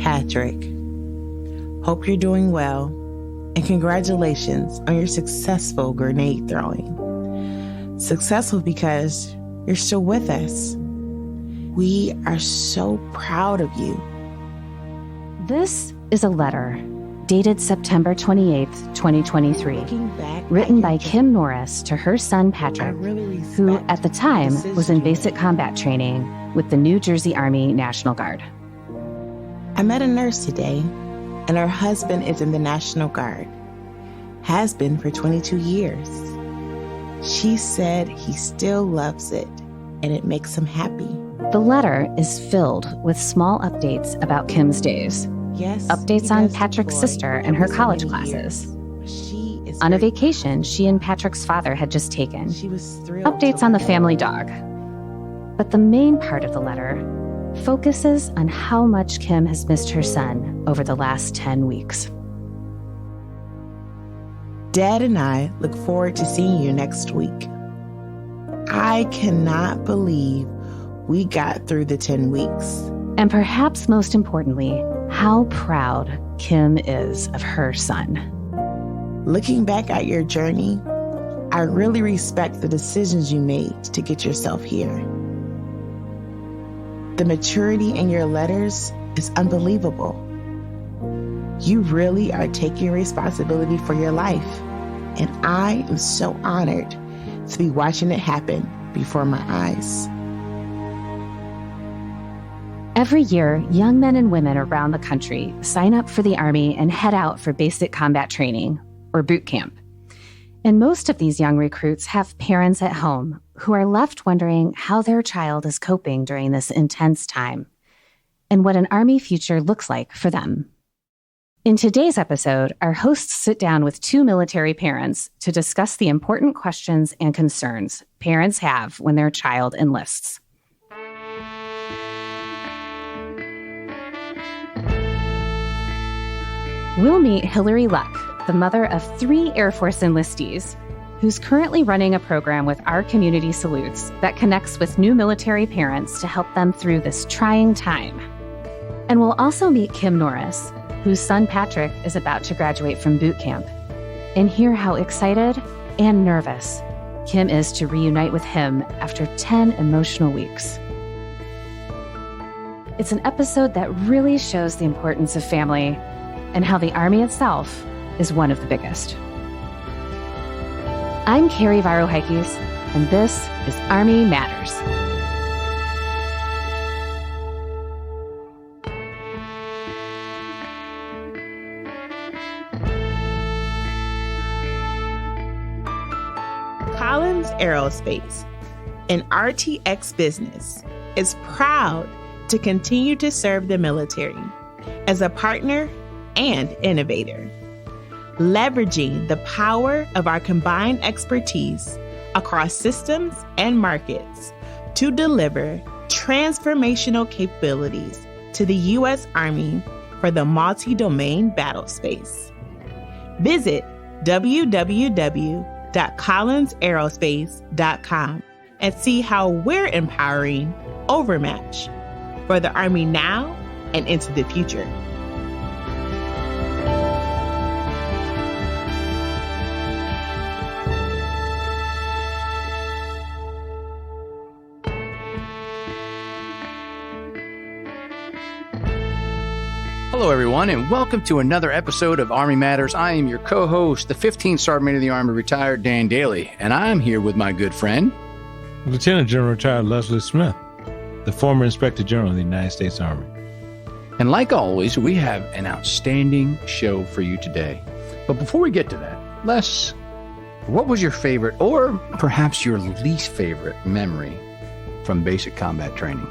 Patrick. Hope you're doing well, and congratulations on your successful grenade throwing. Successful because you're still with us. We are so proud of you. This is a letter dated September 28th, 2023, written by Kim Norris to her son Patrick, who at the time was in basic combat training with the New Jersey Army National Guard. I met a nurse today, and her husband is in the National Guard. Has been for 22 years. She said he still loves it, and it makes him happy. The letter is filled with small updates about Kim's days. Yes, updates on Patrick's sister and her college classes. On a vacation she and Patrick's father had just taken. Updates on the family dog. But the main part of the letter focuses on how much Kim has missed her son over the last 10 weeks. Dad and I look forward to seeing you next week. I cannot believe we got through the 10 weeks. And perhaps most importantly, how proud Kim is of her son. Looking back at your journey, I really respect the decisions you made to get yourself here. The maturity in your letters is unbelievable. You really are taking responsibility for your life, and I am so honored to be watching it happen before my eyes. Every year, young men and women around the country sign up for the Army and head out for basic combat training, or boot camp. And most of these young recruits have parents at home who are left wondering how their child is coping during this intense time, and what an Army future looks like for them. In today's episode, our hosts sit down with two military parents to discuss the important questions and concerns parents have when their child enlists. We'll meet Hilari Luck, the mother of 3 Air Force enlistees, who's currently running a program with Our Community Salutes that connects with new military parents to help them through this trying time. And we'll also meet Kim Norris, whose son Patrick is about to graduate from boot camp, and hear how excited and nervous Kim is to reunite with him after 10 emotional weeks. It's an episode that really shows the importance of family and how the Army itself is one of the biggest. I'm Carrie Varohaikis, and this is Army Matters. Collins Aerospace, an RTX business, is proud to continue to serve the military as a partner and innovator, leveraging the power of our combined expertise across systems and markets to deliver transformational capabilities to the U.S. Army for the multi-domain battle space. Visit www.collinsaerospace.com and see how we're empowering Overmatch for the Army now and into the future. Hello, everyone, and welcome to another episode of Army Matters. I am your co-host, the 15th Sergeant of the Army, retired Dan Dailey, and I'm here with my good friend, Lieutenant General retired Leslie Smith, the former Inspector General of the United States Army. And like always, we have an outstanding show for you today. But before we get to that, Les, what was your favorite, or perhaps your least favorite memory from basic combat training?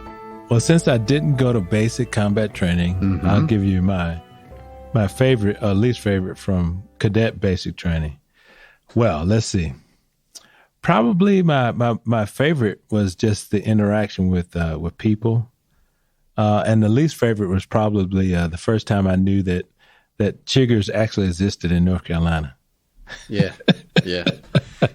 Well, since I didn't go to basic combat training, I'll give you my favorite, least favorite from cadet basic training. Well, let's see. Probably my favorite was just the interaction with people, and the least favorite was probably the first time I knew that chiggers actually existed in North Carolina. Yeah, yeah.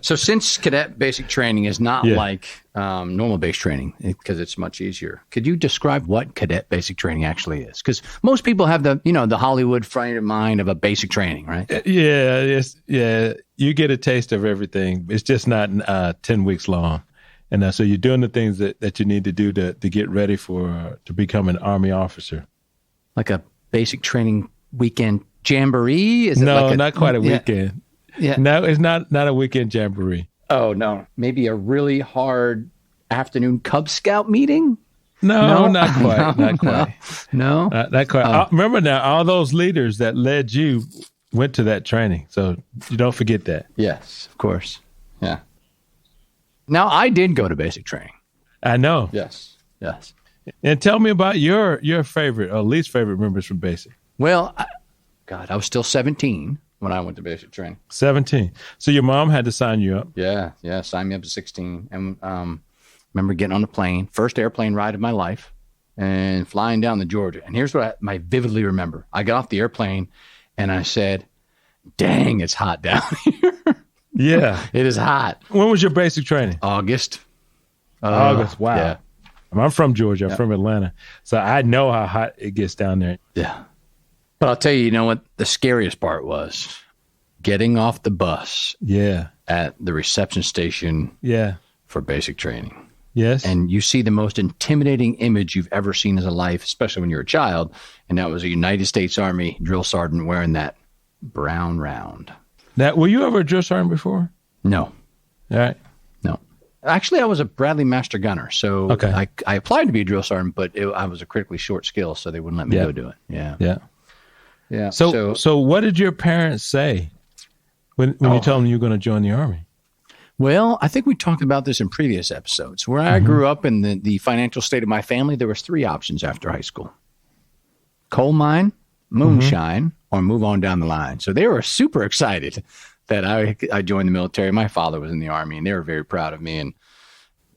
So since cadet basic training is not like normal base training, because it's much easier, could you describe what cadet basic training actually is? Because most people have the Hollywood frame of mind of a basic training, right? Yeah, you get a taste of everything. It's just not 10 weeks long. And so you're doing the things that you need to do to get ready to become an Army officer. Like a basic training weekend jamboree? Not quite a weekend. Yeah. No, it's not a weekend jamboree. Oh, no. Maybe a really hard afternoon Cub Scout meeting? No, not quite. Not quite. No? Not quite. Remember now, all those leaders that led you went to that training. So you don't forget that. Yes, of course. Yeah. Now, I did go to basic training. I know. Yes. And tell me about your favorite or least favorite members from basic. Well, I was still 17 when I went to basic training. 17. So your mom had to sign you up. Yeah, signed me up at 16. And remember getting on the plane, first airplane ride of my life, and flying down to Georgia. And here's what I vividly remember. I got off the airplane, and I said, dang, it's hot down here. Yeah. It is hot. When was your basic training? August. August, wow. Yeah. I'm from Georgia. I'm from Atlanta. So I know how hot it gets down there. Yeah. But I'll tell you, you know what? The scariest part was getting off the bus at the reception station for basic training. Yes. And you see the most intimidating image you've ever seen as a life, especially when you're a child. And that was a United States Army drill sergeant wearing that brown round. Now, were you ever a drill sergeant before? No. All right. No. Actually, I was a Bradley Master Gunner. So I applied to be a drill sergeant, but I was a critically short skill, so they wouldn't let me go do it. Yeah. Yeah. So what did your parents say when you told them you were going to join the Army? Well, I think we talked about this in previous episodes. Where I grew up in the financial state of my family, there was 3 options after high school. Coal mine, moonshine, or move on down the line. So they were super excited that I joined the military. My father was in the Army, and they were very proud of me. And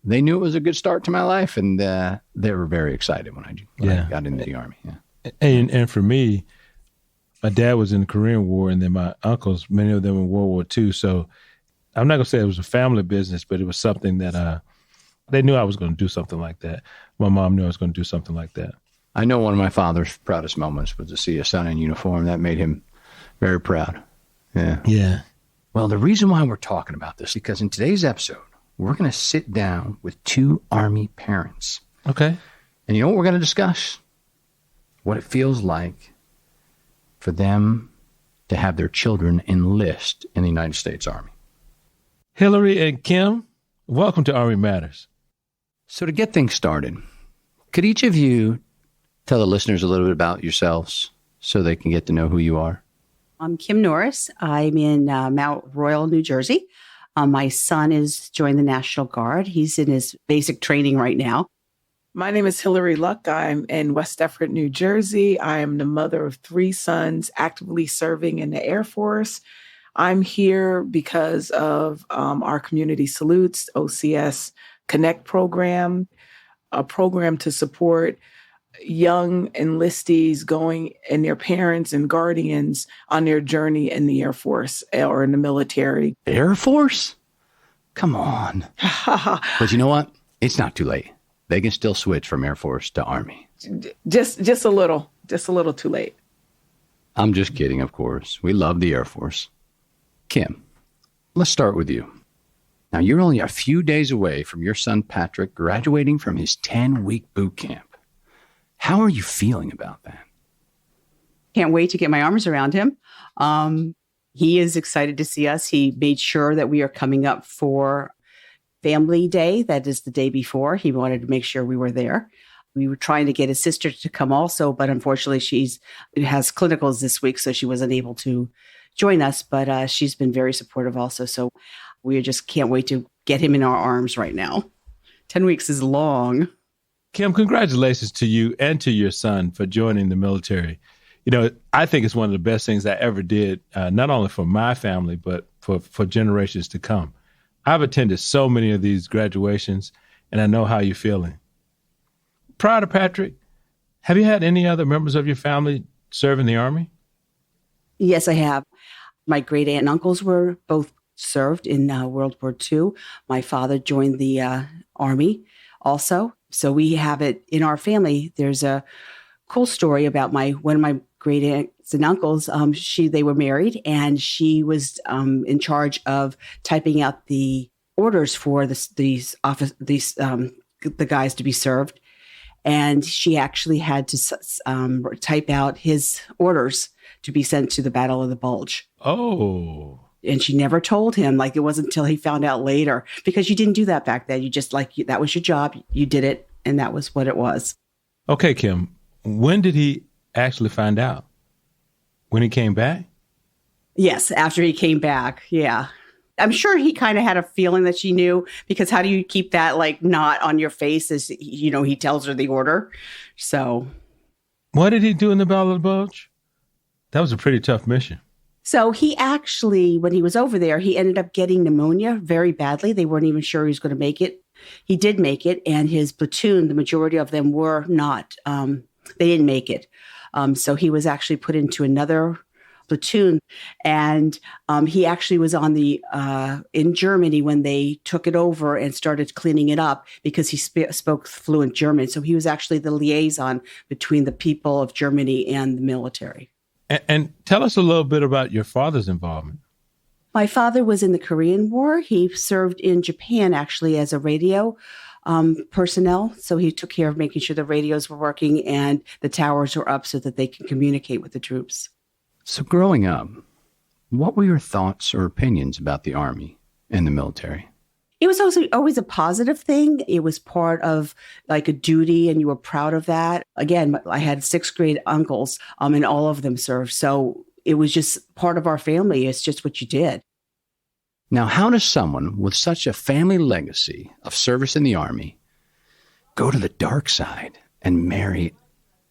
they knew it was a good start to my life, and they were very excited when I got into the Army. Yeah. And for me, my dad was in the Korean War, and then my uncles, many of them in World War II. So I'm not going to say it was a family business, but it was something that they knew I was going to do something like that. My mom knew I was going to do something like that. I know one of my father's proudest moments was to see a son in uniform. That made him very proud. Yeah. Well, the reason why we're talking about this, because in today's episode, we're going to sit down with 2 Army parents. Okay. And you know what we're going to discuss? What it feels like for them to have their children enlist in the United States Army. Hilari and Kim, welcome to Army Matters. So to get things started, could each of you tell the listeners a little bit about yourselves so they can get to know who you are? I'm Kim Norris. I'm in Mount Royal, New Jersey. My son has joined the National Guard. He's in his basic training right now. My name is Hilari Luck. I'm in West Deptford, New Jersey. I am the mother of 3 sons actively serving in the Air Force. I'm here because of our Community Salutes, OCS Connect program, a program to support young enlistees going and their parents and guardians on their journey in the Air Force or in the military. Air Force? Come on. But you know what? It's not too late. They can still switch from Air Force to Army. Just a little too late. I'm just kidding, of course. We love the Air Force. Kim, let's start with you. Now, you're only a few days away from your son Patrick graduating from his 10-week boot camp. How are you feeling about that? Can't wait to get my arms around him. He is excited to see us. He made sure that we are coming up for Family Day. That is the day before. He wanted to make sure we were there. We were trying to get his sister to come also, but unfortunately she has clinicals this week, so she wasn't able to join us, but she's been very supportive also. So we just can't wait to get him in our arms right now. 10 weeks is long. Kim, congratulations to you and to your son for joining the military. You know, I think it's one of the best things I ever did, not only for my family, but for generations to come. I've attended so many of these graduations, and I know how you're feeling. Prior to Patrick, have you had any other members of your family serve in the Army? Yes, I have. My great aunt and uncles were both served in World War II. My father joined the Army also. So we have it in our family. There's a cool story about one of my great aunts and uncles. They were married, and she was in charge of typing out the orders for the guys to be served. And she actually had to type out his orders to be sent to the Battle of the Bulge. Oh. And she never told him. Like, it wasn't until he found out later, because you didn't do that back then. You just that was your job. You did it, and that was what it was. Okay, Kim, when did he actually find out? When he came back? Yes, after he came back. Yeah. I'm sure he kind of had a feeling that she knew, because how do you keep that not on your face as, he tells her the order. So. What did he do in the Battle of the Bulge? That was a pretty tough mission. So he actually, when he was over there, he ended up getting pneumonia very badly. They weren't even sure he was going to make it. He did make it, and his platoon, the majority of them were not. They didn't make it. So he was actually put into another platoon, and he actually was on in Germany when they took it over and started cleaning it up, because he spoke fluent German. So he was actually the liaison between the people of Germany and the military. And tell us a little bit about your father's involvement. My father was in the Korean War. He served in Japan, actually, as a radio personnel. So he took care of making sure the radios were working and the towers were up so that they can communicate with the troops. So growing up, what were your thoughts or opinions about the Army and the military? It was also always a positive thing. It was part of a duty, and you were proud of that. Again, I had 6th grade uncles, and all of them served. So it was just part of our family. It's just what you did. Now, how does someone with such a family legacy of service in the Army go to the dark side and marry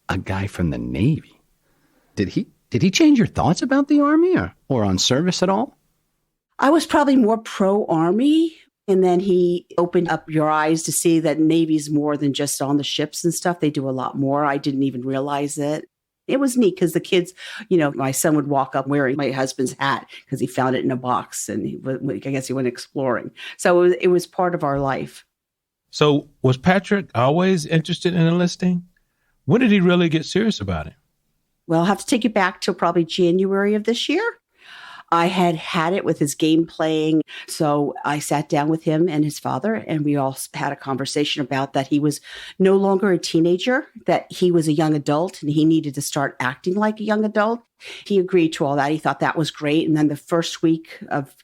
a guy from the Navy? Did he change your thoughts about the Army or on service at all? I was probably more pro-Army. And then he opened up your eyes to see that Navy's more than just on the ships and stuff. They do a lot more. I didn't even realize it. It was neat because the kids, my son would walk up wearing my husband's hat because he found it in a box, and I guess he went exploring. So it was part of our life. So was Patrick always interested in enlisting? When did he really get serious about it? Well, I'll have to take you back to probably January of this year. I had it with his game playing. So I sat down with him and his father, and we all had a conversation about that. He was no longer a teenager, that he was a young adult, and he needed to start acting like a young adult. He agreed to all that. He thought that was great. And then the first week of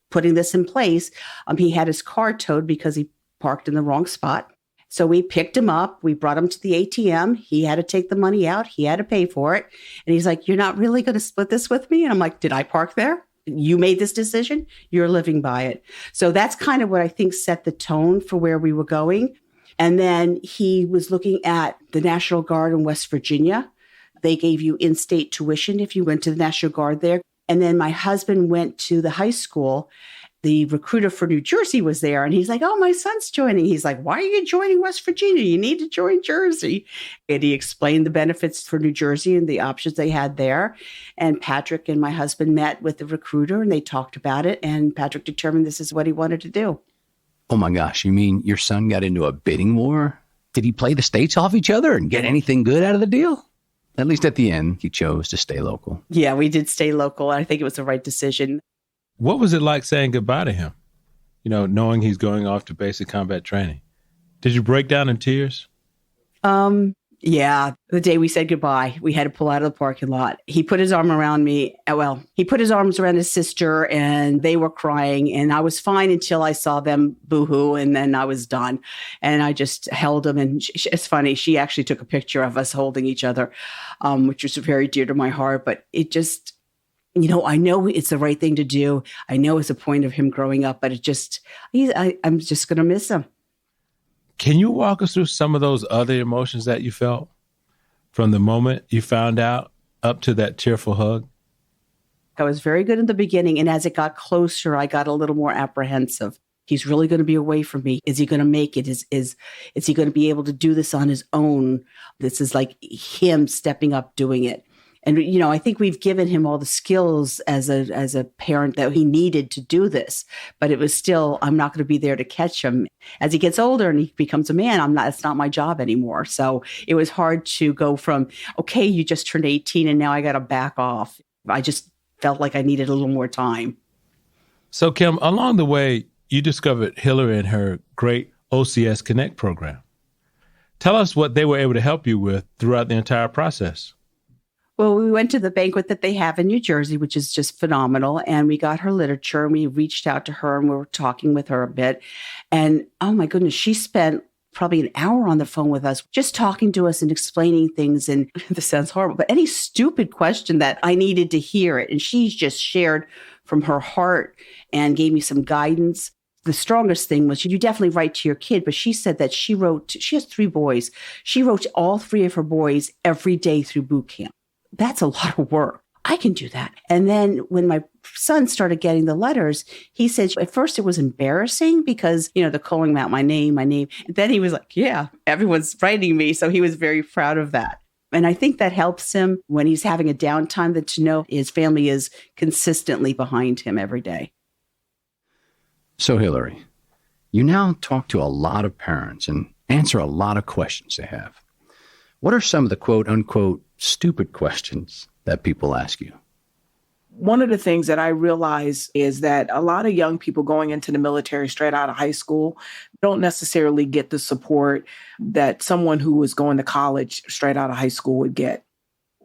putting this in place, he had his car towed because he parked in the wrong spot. So we picked him up. We brought him to the ATM. He had to take the money out. He had to pay for it. And he's like, "You're not really going to split this with me?" And I'm like, "Did I park there? You made this decision. You're living by it." So that's kind of what I think set the tone for where we were going. And then he was looking at the National Guard in West Virginia. They gave you in-state tuition if you went to the National Guard there. And then my husband went to the high school. The recruiter for New Jersey was there, and he's like, "Oh, my son's joining." He's like, "Why are you joining West Virginia? You need to join Jersey." And he explained the benefits for New Jersey and the options they had there. And Patrick and my husband met with the recruiter, and they talked about it. And Patrick determined this is what he wanted to do. Oh my gosh, you mean your son got into a bidding war? Did he play the states off each other and get anything good out of the deal? At least at the end, he chose to stay local. Yeah, we did stay local. I think it was the right decision. What was it like saying goodbye to him? Knowing he's going off to basic combat training. Did you break down in tears? Yeah. The day we said goodbye, we had to pull out of the parking lot. He put his arm around me. Well, he put his arms around his sister, and they were crying, and I was fine until I saw them boohoo, and then I was done. And I just held him, and it's funny. She actually took a picture of us holding each other, which was very dear to my heart, but it just... I know it's the right thing to do. I know it's a point of him growing up, but I'm just going to miss him. Can you walk us through some of those other emotions that you felt from the moment you found out up to that tearful hug? I was very good in the beginning. And as it got closer, I got a little more apprehensive. He's really going to be away from me. Is he going to make it? Is he going to be able to do this on his own? This is like him stepping up, doing it. And, I think we've given him all the skills as a parent that he needed to do this, but it was still, I'm not going to be there to catch him. As he gets older and he becomes a man, it's not my job anymore. So it was hard to go from, okay, you just turned 18 and now I got to back off. I just felt like I needed a little more time. So Kim, along the way, you discovered Hilari and her great OCS Connect program. Tell us what they were able to help you with throughout the entire process. Well, we went to the banquet that they have in New Jersey, which is just phenomenal. And we got her literature and we reached out to her and we were talking with her a bit. And oh my goodness, she spent probably an hour on the phone with us, just talking to us and explaining things. And this sounds horrible, but any stupid question that I needed to hear it. And she just shared from her heart and gave me some guidance. The strongest thing was you definitely write to your kid, but she said that she has 3 boys. She wrote to all 3 of her boys every day through boot camp. That's a lot of work. I can do that. And then when my son started getting the letters, he said, at first it was embarrassing because, they're calling out my name. And then he was like, yeah, everyone's writing me. So he was very proud of that. And I think that helps him when he's having a downtime, that to know his family is consistently behind him every day. So Hilari, you now talk to a lot of parents and answer a lot of questions they have. What are some of the quote unquote stupid questions that people ask you? One of the things that I realize is that a lot of young people going into the military straight out of high school don't necessarily get the support that someone who was going to college straight out of high school would get.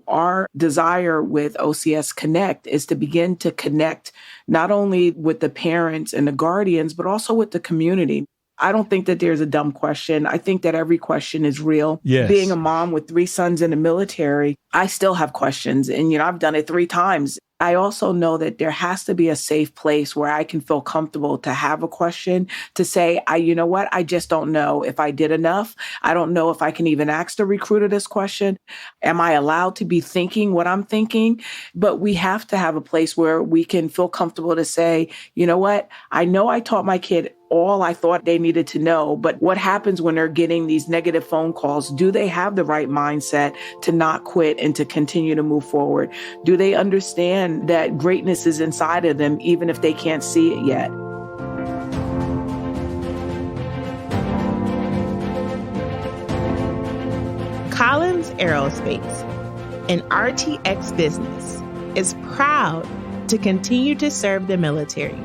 Our desire with OCS Connect is to begin to connect not only with the parents and the guardians, but also with the community. I don't think that there's a dumb question. I think that every question is real. Yes. Being a mom with 3 sons in the military, I still have questions. And, I've done it 3 times. I also know that there has to be a safe place where I can feel comfortable to have a question, to say, you know what? I just don't know if I did enough. I don't know if I can even ask the recruiter this question. Am I allowed to be thinking what I'm thinking? But we have to have a place where we can feel comfortable to say, you know what? I know I taught my kid all I thought they needed to know, but what happens when they're getting these negative phone calls? Do they have the right mindset to not quit and to continue to move forward? Do they understand that greatness is inside of them, even if they can't see it yet? Collins Aerospace, an RTX business, is proud to continue to serve the military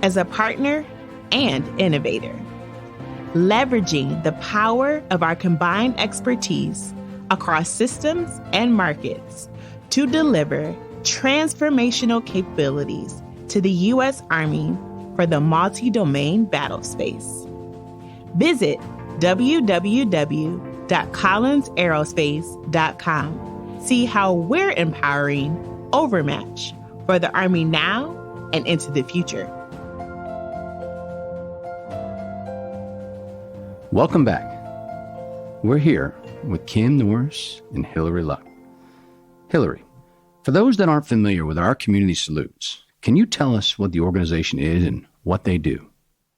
as a partner and innovator, leveraging the power of our combined expertise across systems and markets to deliver transformational capabilities to the U.S. Army for the multi-domain battle space. Visit www.collinsaerospace.com. See how we're empowering overmatch for the Army now and into the future. Welcome back. We're here with Kim Norris and Hilari Luck. Hilari, for those that aren't familiar with our community salutes, can you tell us what the organization is and what they do?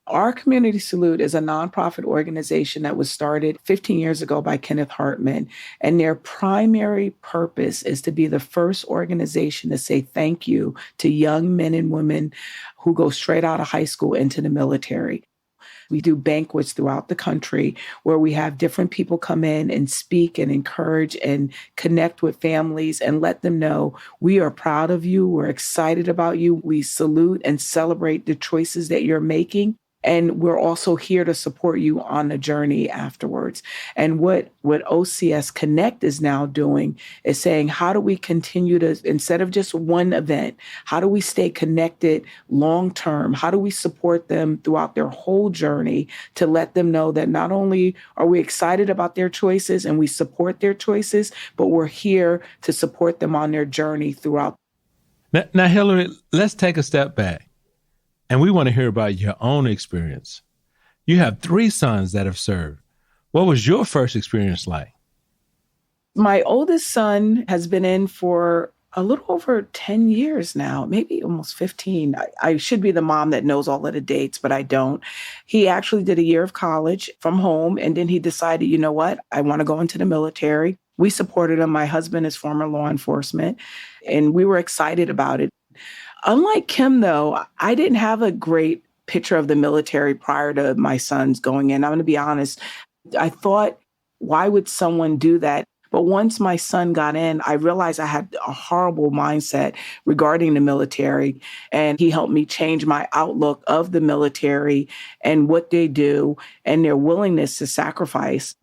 Our Community Salute is a nonprofit organization that was started 15 years ago by Kenneth Hartman, and their primary purpose is to be the first organization to say thank you to young men and women who go straight out of high school into the military. We do banquets throughout the country where we have different people come in and speak and encourage and connect with families and let them know we are proud of you. We're excited about you. We salute and celebrate the choices that you're making. And we're also here to support you on the journey afterwards. And what OCS Connect is now doing is saying, how do we continue to, instead of just one event, how do we stay connected long term? How do we support them throughout their whole journey to let them know that not only are we excited about their choices and we support their choices, but we're here to support them on their journey throughout. Now, Hilari, let's take a step back. And we want to hear about your own experience. You have 3 sons that have served. What was your first experience like? My oldest son has been in for a little over 10 years now, maybe almost 15. I should be the mom that knows all of the dates, but I don't. He actually did a year of college from home, and then he decided, you know what? I want to go into the military. We supported him. My husband is former law enforcement, and we were excited about it. Unlike Kim, though, I didn't have a great picture of the military prior to my sons going in. I'm going to be honest. I thought, why would someone do that? But once my son got in, I realized I had a horrible mindset regarding the military. And he helped me change my outlook of the military and what they do and their willingness to sacrifice.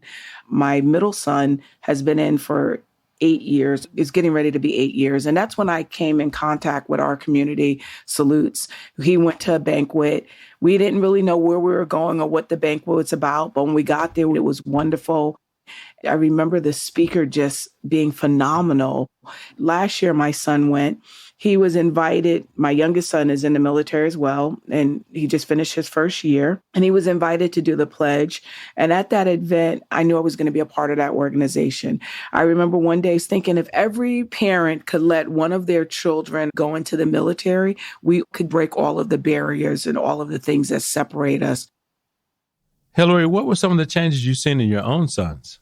My middle son has been in for 8 years, is getting ready to be 8 years. And that's when I came in contact with our community salutes. He went to a banquet. We didn't really know where we were going or what the banquet was about. But when we got there, it was wonderful. I remember the speaker just being phenomenal. Last year, my son went. He was invited. My youngest son is in the military as well, and he just finished his first year. And he was invited to do the pledge. And at that event, I knew I was going to be a part of that organization. I remember one day thinking if every parent could let one of their children go into the military, we could break all of the barriers and all of the things that separate us. Hilari, what were some of the changes you've seen in your own sons?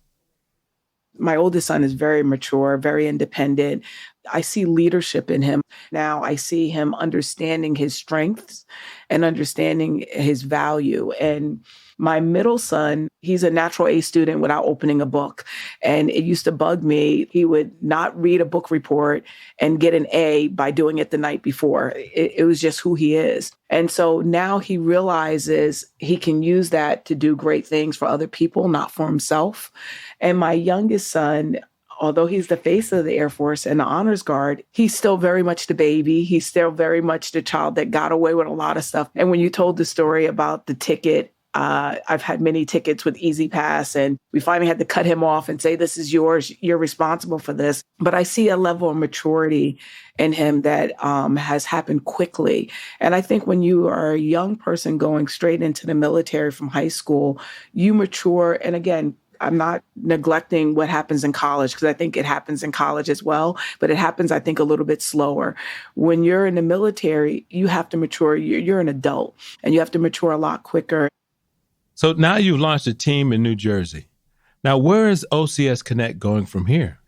My oldest son is very mature, very independent. I see leadership in him. Now I see him understanding his strengths and understanding his value. And my middle son, he's a natural A student without opening a book. And it used to bug me. He would not read a book report and get an A by doing it the night before. It was just who he is. And so now he realizes he can use that to do great things for other people, not for himself. And my youngest son, although he's the face of the Air Force and the Honors Guard, he's still very much the baby. He's still very much the child that got away with a lot of stuff. And when you told the story about the ticket, I've had many tickets with Easy Pass, and we finally had to cut him off and say, this is yours. You're responsible for this. But I see a level of maturity in him that has happened quickly. And I think when you are a young person going straight into the military from high school, you mature. And again, I'm not neglecting what happens in college, because I think it happens in college as well, but it happens, I think, a little bit slower. When you're in the military, you have to mature. You're an adult, and you have to mature a lot quicker. So now you've launched a team in New Jersey. Now, where is OCS Connect going from here?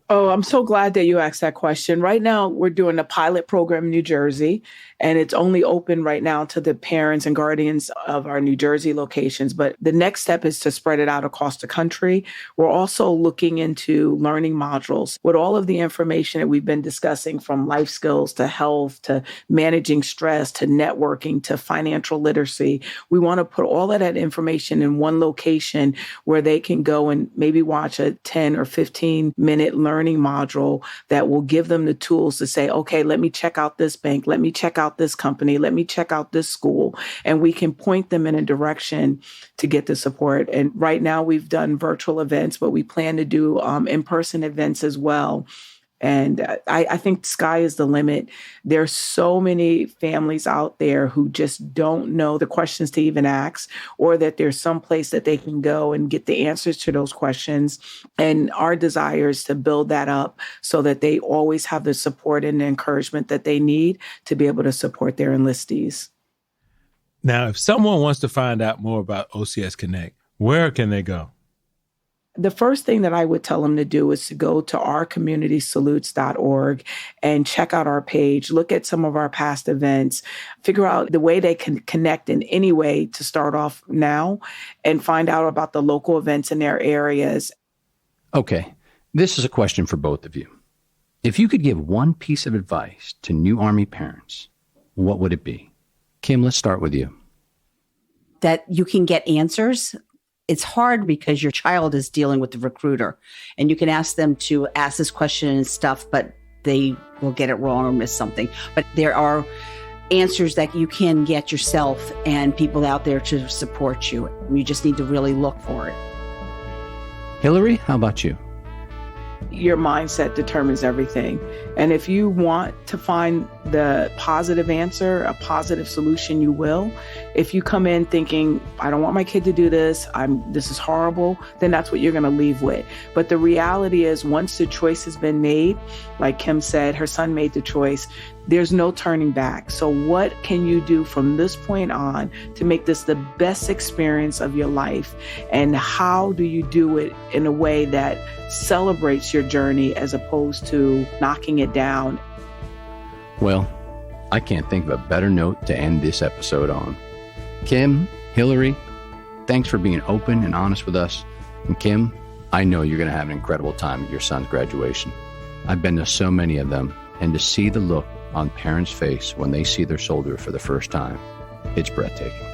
Oh, I'm so glad that you asked that question. Right now, we're doing a pilot program in New Jersey, and it's only open right now to the parents and guardians of our New Jersey locations. But the next step is to spread it out across the country. We're also looking into learning modules with all of the information that we've been discussing, from life skills to health to managing stress to networking to financial literacy. We want to put all of that information in one location where they can go and maybe watch a 10 or 15-minute learning module that will give them the tools to say, okay, let me check out this bank, let me check out this company, let me check out this school, and we can point them in a direction to get the support. And right now we've done virtual events, but we plan to do in-person events as well. And I think the sky is the limit. There's so many families out there who just don't know the questions to even ask, or that there's some place that they can go and get the answers to those questions. And our desire is to build that up so that they always have the support and the encouragement that they need to be able to support their enlistees. Now, if someone wants to find out more about OCS Connect, where can they go? The first thing that I would tell them to do is to go to ourcommunitysalutes.org and check out our page, look at some of our past events, figure out the way they can connect in any way to start off now, and find out about the local events in their areas. Okay, this is a question for both of you. If you could give one piece of advice to new Army parents, what would it be? Kim, let's start with you. That you can get answers. It's hard because your child is dealing with the recruiter, and you can ask them to ask this question and stuff, but they will get it wrong or miss something. But there are answers that you can get yourself and people out there to support you. You just need to really look for it. Hilari, how about you? Your mindset determines everything. And if you want to find the positive answer, a positive solution, you will. If you come in thinking, I don't want my kid to do this, this is horrible, then that's what you're going to leave with. But the reality is, once the choice has been made, like Kim said, her son made the choice, there's no turning back. So what can you do from this point on to make this the best experience of your life? And how do you do it in a way that celebrates your journey as opposed to knocking it down? Well, I can't think of a better note to end this episode on. Kim, Hilari, thanks for being open and honest with us. And Kim, I know you're going to have an incredible time at your son's graduation. I've been to so many of them, and to see the look on parents' face when they see their soldier for the first time, it's breathtaking.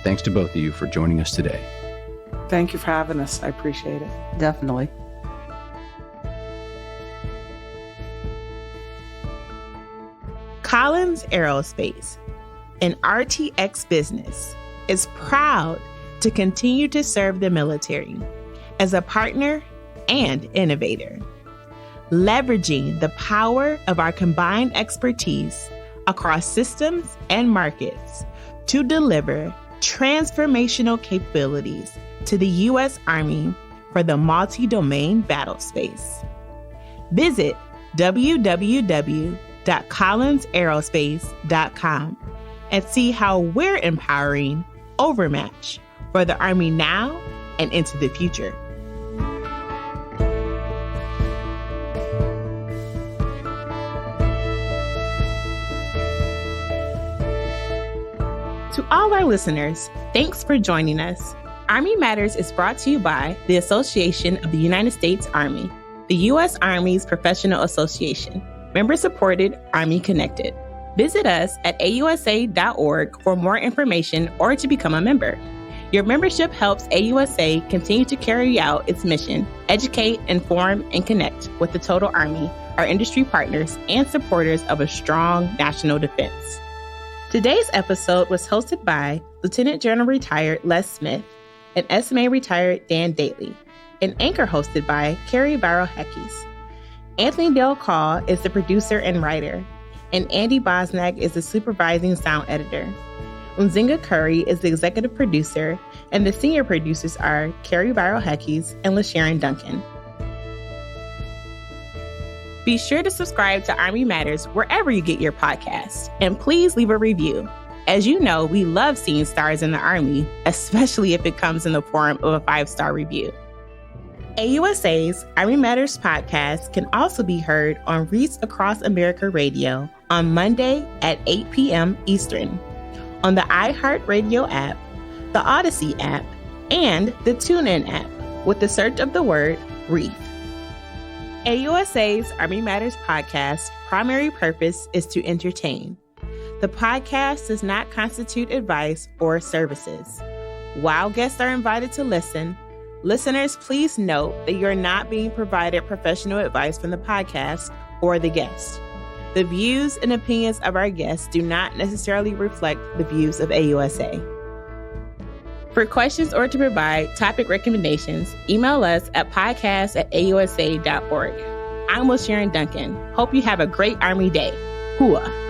Thanks to both of you for joining us today. Thank you for having us. I appreciate it. Definitely. Collins Aerospace, an RTX business, is proud to continue to serve the military as a partner and innovator, leveraging the power of our combined expertise across systems and markets to deliver transformational capabilities to the U.S. Army for the multi-domain battle space. Visit www.collinsaerospace.com and see how we're empowering Overmatch for the Army now and into the future. To all our listeners, thanks for joining us. Army Matters is brought to you by the Association of the United States Army, the U.S. Army's professional association, member-supported, Army Connected. Visit us at ausa.org for more information or to become a member. Your membership helps AUSA continue to carry out its mission, educate, inform, and connect with the total Army, our industry partners, and supporters of a strong national defense. Today's episode was hosted by Lieutenant General Retired Les Smith and SMA Retired Dan Dailey, and anchor hosted by Carrie Barrow-Heckes. Anthony Del Call is the producer and writer, and Andy Bosnack is the supervising sound editor. Unzinga Curry is the executive producer, and the senior producers are Carrie Barrow-Heckes and LaSharon Duncan. Be sure to subscribe to Army Matters wherever you get your podcasts, and please leave a review. As you know, we love seeing stars in the Army, especially if it comes in the form of a 5-star review. AUSA's Army Matters podcast can also be heard on Reach Across America Radio on Monday at 8 p.m. Eastern, on the iHeartRadio app, the Odyssey app, and the TuneIn app with the search of the word Reef. AUSA's Army Matters podcast primary purpose is to entertain. The podcast does not constitute advice or services. While guests are invited to listen, listeners, please note that you're not being provided professional advice from the podcast or the guest. The views and opinions of our guests do not necessarily reflect the views of AUSA. For questions or to provide topic recommendations, email us at podcast@ausa.org. I'm LaSharon Duncan. Hope you have a great Army Day. Hooah!